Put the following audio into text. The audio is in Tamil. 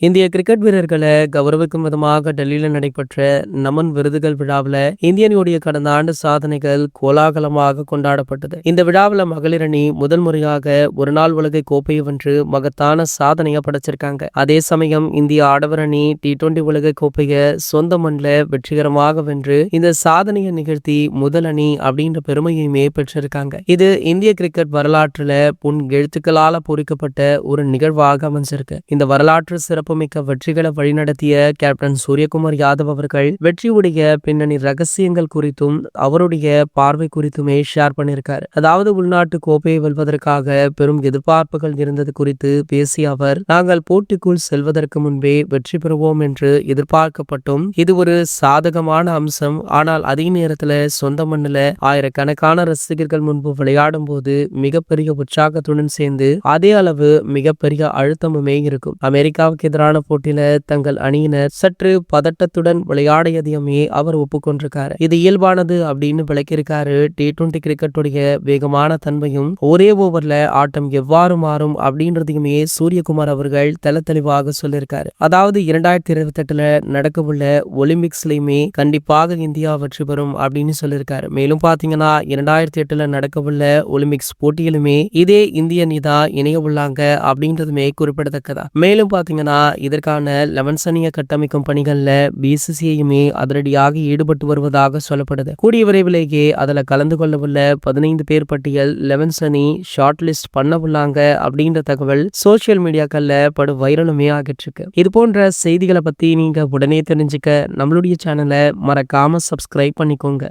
இந்திய கிரிக்கெட் வீரர்களை கௌரவிக்கும் விதமாக டெல்லியில நடைபெற்ற நமன் விருதுகள் விழாவில் இந்திய அணியுடைய கடந்த ஆண்டு சாதனைகள் கோலாகலமாக கொண்டாடப்பட்டது. இந்த விழாவில் மகளிர் அணி முதல் முறையாக ஒரு நாள் உலகை கோப்பையை வென்று மகத்தான சாதனையை படைச்சிருக்காங்க. அதே சமயம் இந்திய ஆடவர் அணி T20 உலக கோப்பையை சொந்த மண்ணில் வெற்றிகரமாக வென்று இந்த சாதனையை நிகழ்த்தி முதல் அணி அப்படின்ற பெருமையுமே பெற்றிருக்காங்க. இது இந்திய கிரிக்கெட் வரலாற்றுல பொன் எழுத்துக்களால பொறிக்கப்பட்ட ஒரு நிகழ்வாக அமைஞ்சிருக்கு. இந்த வரலாற்று சிறப்புமிக்க வெற்றிகளை வழிநடத்திய கேப்டன் சூரியகுமார் யாதவ் அவர்கள் வெற்றியுடைய பின்னணி ரகசியங்கள் குறித்தும் அவருடைய பார்வை குறித்துமே ஷேர் பண்ணியிருக்காரு. அதாவது உள்நாட்டு கோப்பையை வெல்வதற்காக பெரும் எதிர்பார்ப்புகள் இருந்தது குறித்து பேசிய அவர், நாங்கள் போட்டிக்குள் செல்வதற்கு முன்பே வெற்றி பெறுவோம் என்று எதிர்பார்க்கப்பட்டும் இது ஒரு சாதகமான அம்சம். ஆனால் அதே நேரத்துல சொந்த மண்ணில ஆயிரக்கணக்கான ரசிகர்கள் முன்பு விளையாடும் போது மிகப்பெரிய உற்சாகத்துடன் சேர்ந்து அதே அளவு மிகப்பெரிய அழுத்தமுமே இருக்கும். அமெரிக்காவுக்கு எதிரான போட்டியில தங்கள் அணியினர் சற்று பதட்டத்துடன் விளையாடியதையுமே அவர் ஒப்புக்கொண்டிருக்காரு. இது இயல்பானது அப்படின்னு விளக்கியிருக்காரு. T20 கிரிக்கெட்டுடைய வேகமான தன்மையும் ஒரே ஓவர்ல ஆட்டம் எவ்வாறு மாறும் அப்படின்றதையுமே சூரியகுமார் அவர்கள் தெளிவாக சொல்லியிருக்காரு. அதாவது 2028 நடக்கவுள்ள ஒலிம்பிக்ஸ்லயுமே கண்டிப்பாக இந்தியா வெற்றி பெறும் அப்படின்னு சொல்லியிருக்காரு. மேலும் பாத்தீங்கன்னா 2008 நடக்கவுள்ள ஒலிம்பிக்ஸ் போட்டியிலுமே இதே இந்திய அணி தான் இணைய உள்ளாங்க அப்படின்றதுமே குறிப்பிடத்தக்கதா. மேலும் பாத்தீங்கன்னா இதற்கான 11 அணியை கட்டமைக்கும் பணிகள்ல BCCIயுமே அதிரடியாக ஈடுபட்டு வருவதாக சொல்லப்படுது. கூடிய விரைவிலேயே அதுல கலந்து கொள்ளவுள்ள 15 பேர் பட்டியல் 11 அணி ஷார்ட் லிஸ்ட் பண்ண உள்ளாங்க அப்படின்ற தகவல் சோசியல் மீடியாக்கள்ல படு வைரலுமே ஆகிட்டு இருக்கு. இது போன்ற செய்திகளை பத்தி நீங்க உடனே தெரிஞ்சுக்க நம்மளுடைய சேனலை மறக்காம சப்ஸ்கிரைப் பண்ணிக்கோங்க.